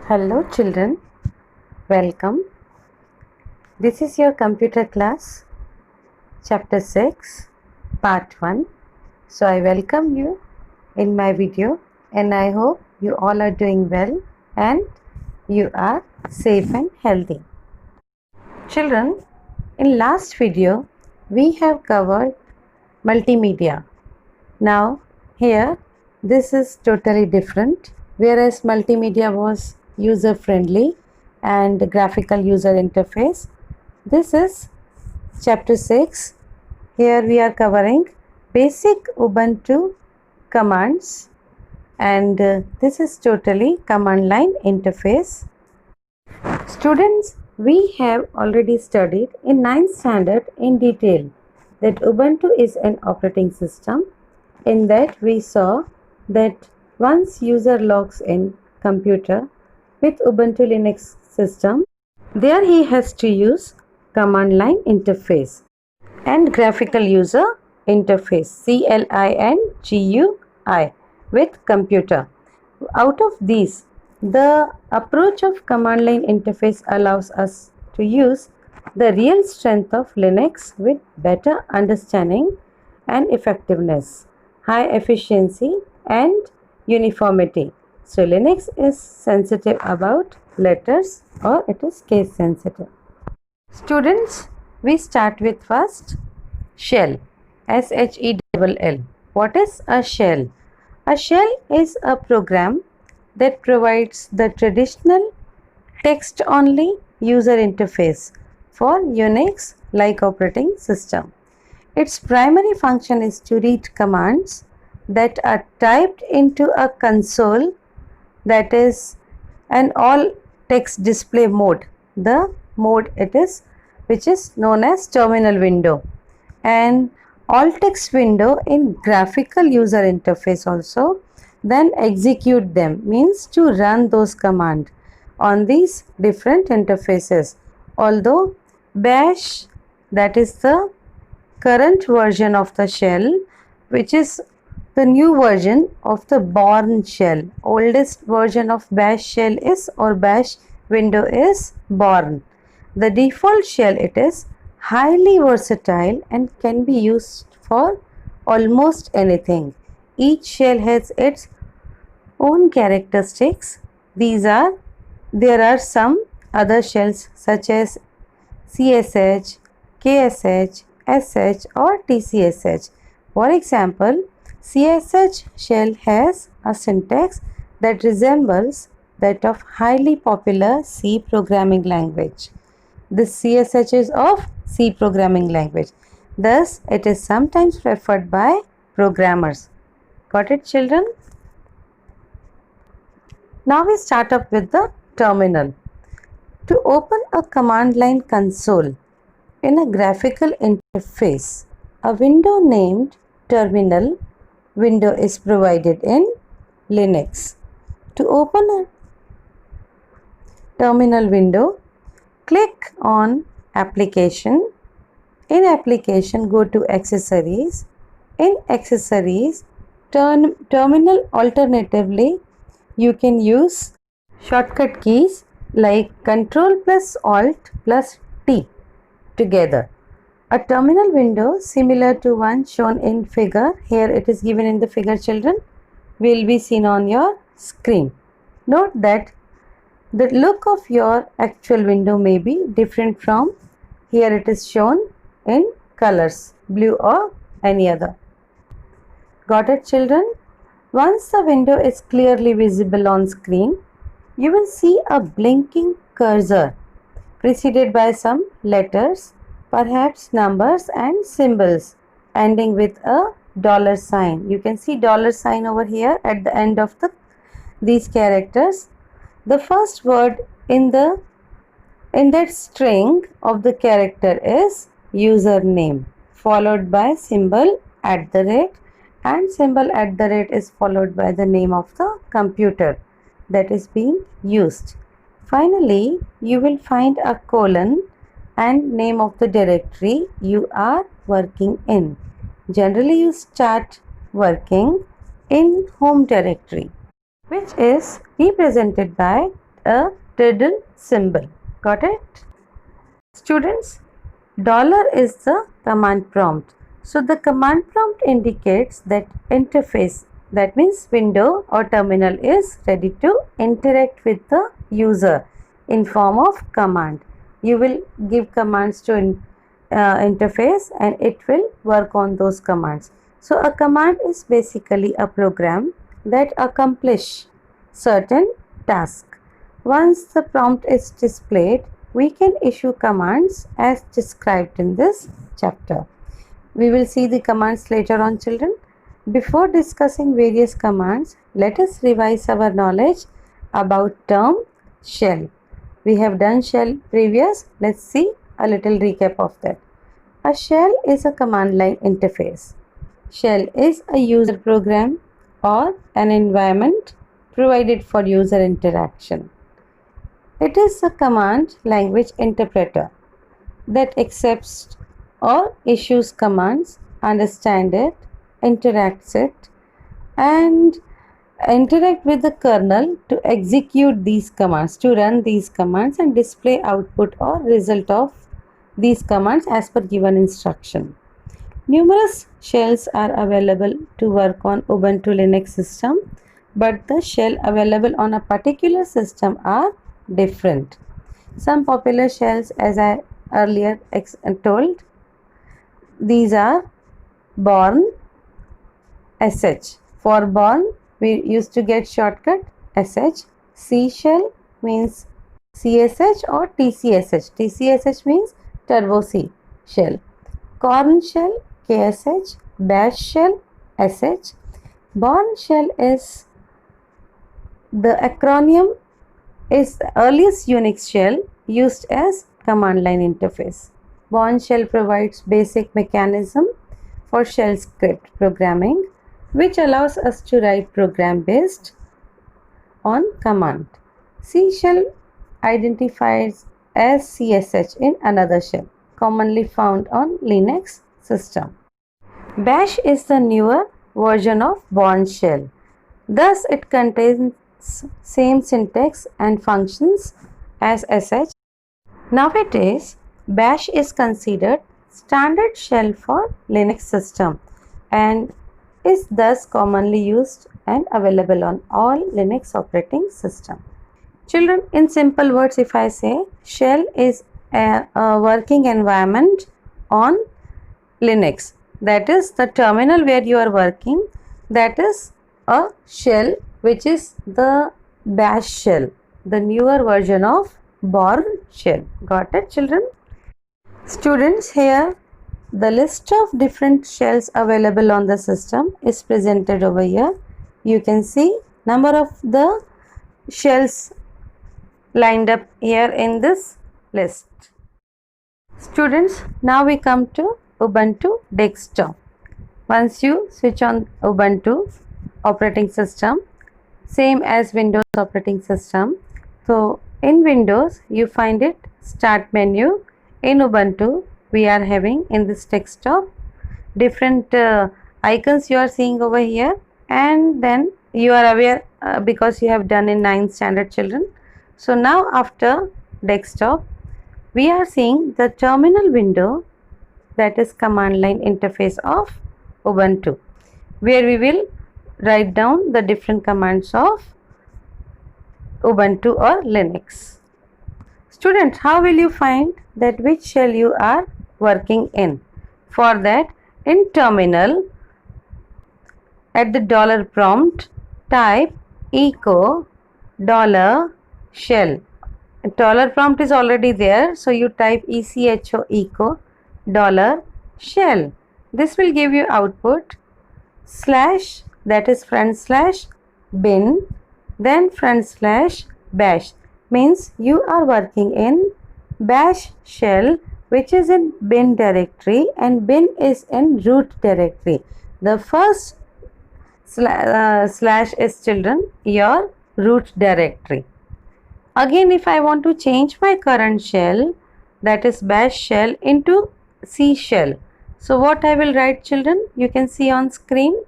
Hello children, welcome. This is your computer class, chapter 6, part 1. So I welcome you in my video and I hope you all are doing well and you are safe and healthy. Children, in last video we have covered multimedia. Now here this is totally different. Whereas multimedia was user friendly and graphical user interface, this is chapter 6. Here we are covering basic Ubuntu commands and this is totally command line interface. Students, we have already studied in 9th standard in detail that Ubuntu is an operating system. In that we saw that once user logs in computer with Ubuntu Linux system, there he has to use command line interface and graphical user interface CLI with computer. Out of these, the approach of command line interface allows us to use the real strength of Linux with better understanding and effectiveness, high efficiency and uniformity. So Linux is sensitive about letters or it is case sensitive. Students, we start with first shell, SHELL. What is a shell? A shell is a program that provides the traditional text only user interface for Unix like operating system. Its primary function is to read commands that are typed into a console, that is an all text display mode, the mode it is which is known as terminal window, and all text window in graphical user interface also, then execute them means to run those commands on these different interfaces. Although bash, that is the current version of the shell, which is the new version of the Bourne shell. Oldest version of bash shell is or bash window is Bourne. The default shell, it is highly versatile and can be used for almost anything. Each shell has its own characteristics. There are some other shells such as CSH, KSH, SH or TCSH. For example, CSH shell has a syntax that resembles that of highly popular C programming language. This CSH is of C programming language. Thus, it is sometimes preferred by programmers. Got it, children? Now we start up with the terminal. To open a command line console in a graphical interface, a window named terminal window is provided in Linux. To open a terminal window, click on application. In application, go to accessories. In accessories, terminal. Alternatively, you can use shortcut keys like Ctrl plus Alt plus T together. A terminal window similar to one shown in figure, here it is given in the figure, children, will be seen on your screen. Note that the look of your actual window may be different from here it is shown in colors, blue or any other. Got it, children? Once the window is clearly visible on screen, you will see a blinking cursor preceded by some letters, perhaps numbers and symbols ending with a $sign. You can see $sign over here at the end of these characters. The first word in that string of the character is username, followed by symbol @ and symbol @ is followed by the name of the computer that is being used. Finally, you will find a colon and name of the directory you are working in. Generally, you start working in home directory, which is represented by a tilde symbol. Got it? Students, dollar is the command prompt. So the command prompt indicates that interface, that means window or terminal, is ready to interact with the user in form of command. You will give commands to interface and it will work on those commands. So a command is basically a program that accomplishes certain task. Once the prompt is displayed, we can issue commands as described in this chapter. We will see the commands later on, children. Before discussing various commands, let us revise our knowledge about term shell. We have done shell previous. Let's see a little recap of that. A shell is a command line interface. Shell is a user program or an environment provided for user interaction. It is a command language interpreter that accepts or issues commands, understands it, interacts it, and interact with the kernel to execute these commands, to run these commands and display output or result of these commands as per given instruction. Numerous shells are available to work on Ubuntu Linux system, but the shell available on a particular system are different. Some popular shells, as I earlier told, these are Bourne, sh. For Bourne, we used to get shortcut sh. C shell means csh or tcsh. Tcsh means turbo C shell. Corn shell ksh. Bash shell sh. Bourne shell is the acronym, is the earliest Unix shell used as command line interface. Bourne shell provides basic mechanism for shell script programming, which allows us to write program based on command. C shell identifies as CSH in another shell, commonly found on Linux system. Bash is the newer version of Bourne shell. Thus, it contains same syntax and functions as sh. Nowadays, Bash is considered standard shell for Linux system and is thus commonly used and available on all Linux operating system. Children, in simple words, if I say shell is a working environment on Linux, that is the terminal where you are working, that is a shell which is the Bash shell, the newer version of Bourne shell. Got it, children? Students, here the list of different shells available on the system is presented over here. You can see number of the shells lined up here in this list. Students, now we come to Ubuntu desktop. Once you switch on Ubuntu operating system, same as Windows operating system. So in Windows you find it start menu. In Ubuntu we are having in this desktop different icons you are seeing over here, and then you are aware because you have done in 9th standard, children. So now after desktop we are seeing the terminal window, that is command line interface of Ubuntu, where we will write down the different commands of Ubuntu or Linux. Students, how will you find that which shell you are working in? For that, in terminal at the dollar prompt type echo $shell. Dollar prompt is already there, so you type echo $shell. This will give you output slash, that is front slash bin, then front slash bash. Means you are working in bash shell, which is in bin directory, and bin is in root directory. The first slash is, children, your root directory. Again, if I want to change my current shell, that is bash shell, into C shell, so what I will write, children, you can see on screen.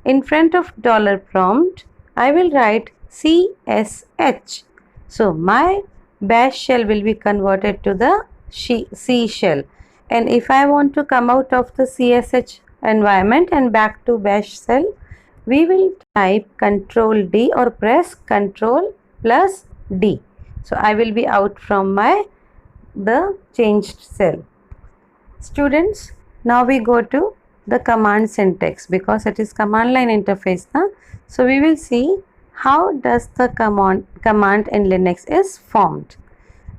In front of dollar prompt I will write CSH. So my bash shell will be converted to the C shell. And if I want to come out of the CSH environment and back to bash shell, we will type Control D or press Control plus D. So I will be out from the changed cell. Students, now we go to the command syntax because it is command line interface. So we will see how does the command in Linux is formed.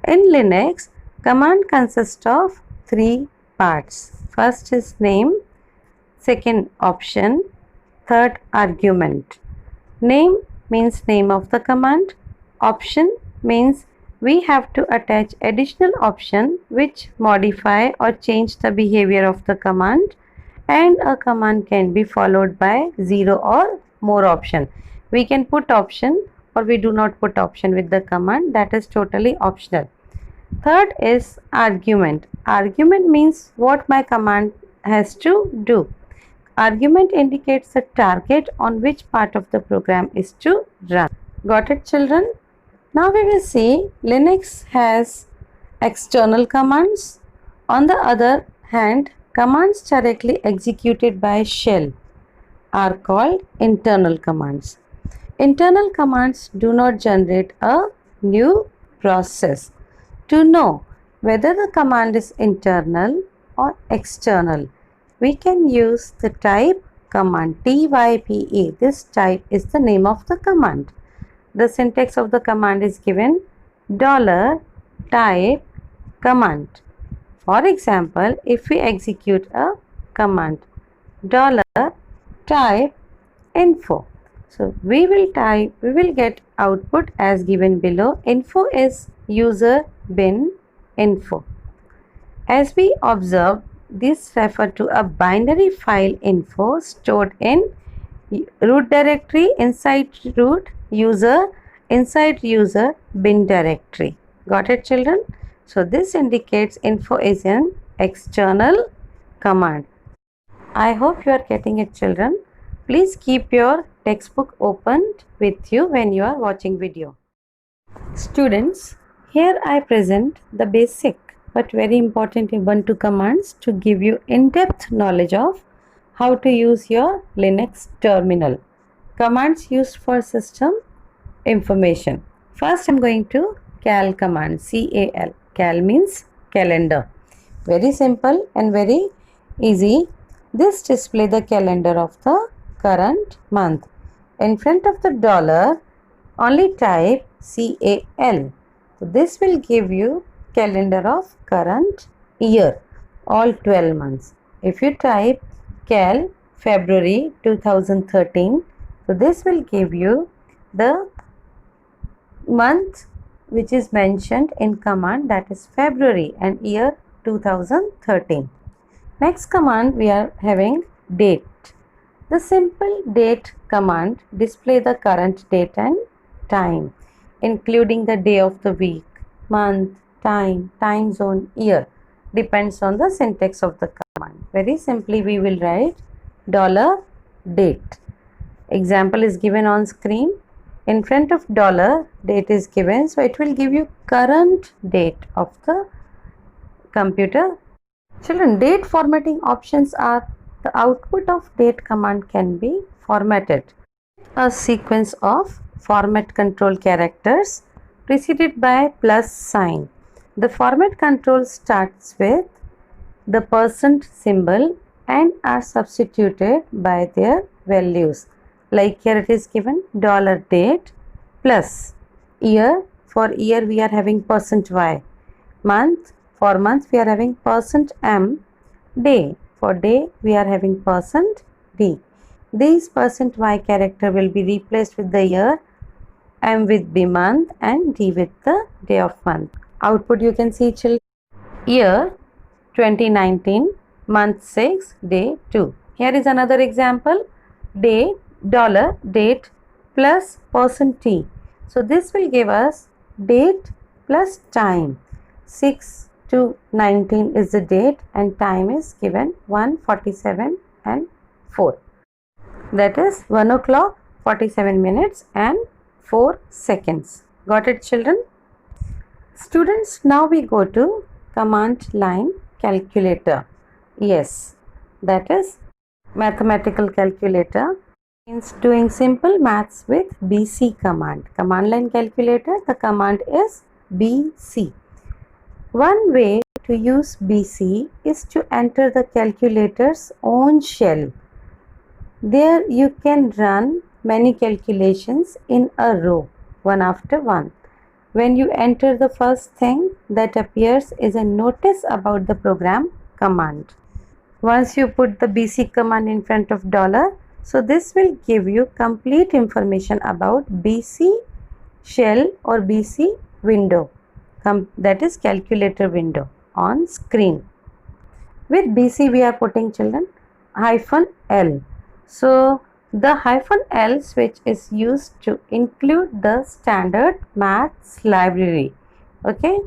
In Linux, command consists of three parts. First is name, second option, third argument. Name means name of the command. Option means we have to attach additional option which modify or change the behavior of the command, and a command can be followed by 0 or more option. We can put option or we do not put option with the command, that is totally optional. Third is argument. Argument means what my command has to do. Argument indicates the target on which part of the program is to run. Got it, children? Now we will see Linux has external commands. On the other hand, commands directly executed by shell are called internal commands. Internal commands do not generate a new process. To know whether the command is internal or external, we can use the type command type. This type is the name of the command. The syntax of the command is given $type command. For example, if we execute a command $type info. So we will get output as given below. Info is user bin info. As we observe, this refers to a binary file info stored in root directory inside root user inside user bin directory. Got it, children? So this indicates info is an external command. I hope you are getting it, children. Please keep your textbook opened with you when you are watching video. Students, here I present the basic but very important Ubuntu commands to give you in-depth knowledge of how to use your Linux terminal. Commands used for system information. First, I am going to cal command, C-A-L. Cal means calendar. Very simple and very easy. This displays the calendar of the current month. In front of the dollar, only type CAL. So this will give you calendar of current year, all 12 months. If you type cal February 2013, so this will give you the month which is mentioned in command, that is February, and year 2013. Next command we are having date. The simple date command display the current date and time, including the day of the week, month, time, time zone, year. Depends on the syntax of the command. Very simply we will write $date. Example is given on screen. In front of dollar, date is given, so it will give you current date of the computer. Children, date formatting options are the output of date command can be formatted. A sequence of format control characters preceded by plus sign. The format control starts with the % symbol and are substituted by their values. Like here it is given $date plus year. For year we are having %y. Month, for month we are having %m. Day, for day we are having %d. These %y character will be replaced with the year, m with b month, and d with the day of month. Output you can see, children. Year 2019, month 6, day 2. Here is another example. Day $date plus %t. So this will give us date plus time. 6 to 19 is the date and time is given 1:47 and 4. That is 1 o'clock 47 minutes and 4 seconds. Got it, children? Students, now we go to command line calculator. Yes, that is mathematical calculator. Means doing simple maths with BC command. Command line calculator, the command is BC. One way to use BC is to enter the calculator's own shell. There you can run many calculations in a row, one after one. When you enter, the first thing that appears is a notice about the program command. Once you put the BC command in front of $, so this will give you complete information about BC shell or BC window, that is calculator window on screen. With BC we are putting, children, -L. So the -L switch is used to include the standard maths library. Okay,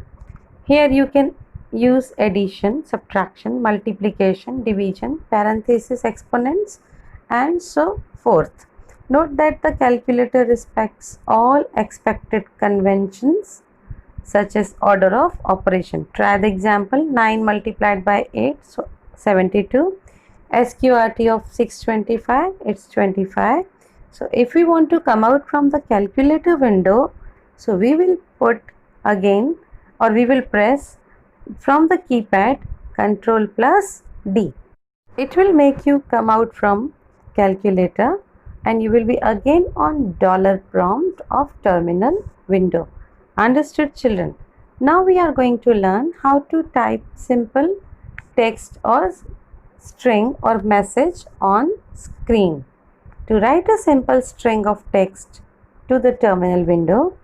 here you can use addition, subtraction, multiplication, division, parenthesis, exponents, and so forth. Note that the calculator respects all expected conventions such as order of operation. Try the example. 9 multiplied by 8, so 72. SQRT of 625, it's 25. So if we want to come out from the calculator window, so we will put again, or we will press from the keypad Ctrl plus D. It will make you come out from calculator and you will be again on $prompt of terminal window. Understood, children? Now we are going to learn how to type simple text or string or message on screen. To write a simple string of text to the terminal window,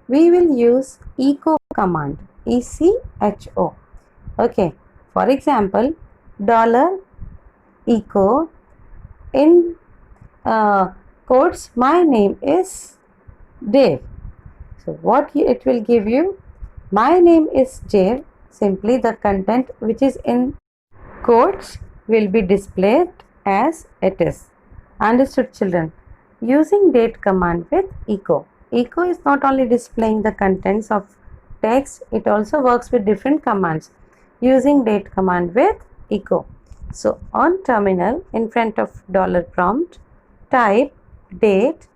we will use echo command, ECHO. Okay, for example, $echo in quotes, my name is Dave. So what it will give you, my name is Dave, simply the content which is in quotes will be displayed as it is. Understood, children? Using date command with echo. Echo is not only displaying the contents of text, it also works with different commands. Using date command with echo. So on terminal in front of $prompt, type date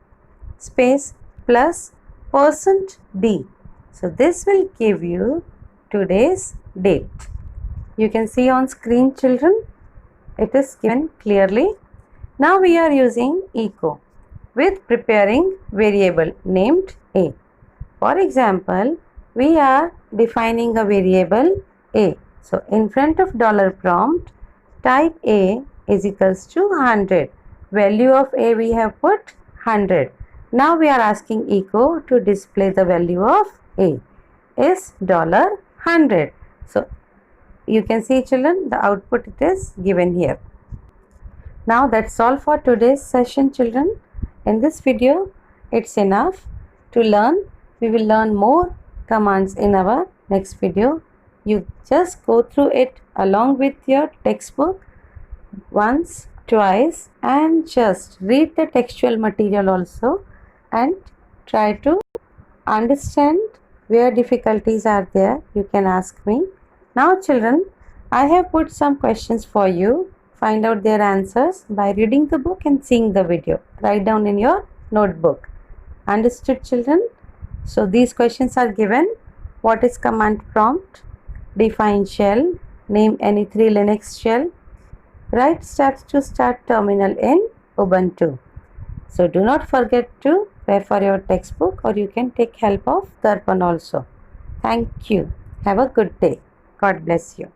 space plus %d. So this will give you today's date. You can see on screen, children, it is given clearly. Now we are using echo with preparing variable named a. For example, we are defining a variable a. So in front of $prompt, type a is equals to 100. Value of a we have put 100. Now we are asking echo to display the value of a is $100. So you can see, children, the output it is given here. Now that's all for today's session, children. In this video, it's enough to learn. We will learn more commands in our next video. You just go through it along with your textbook once, twice, and just read the textual material also and try to understand where difficulties are there. You can ask me. Now, children, I have put some questions for you. Find out their answers by reading the book and seeing the video. Write down in your notebook. Understood, children? So these questions are given. What is command prompt? Define shell. Name any 3 Linux shell. Write steps to start terminal in Ubuntu. So do not forget to refer your textbook, or you can take help of Darpan also. Thank you. Have a good day. God bless you.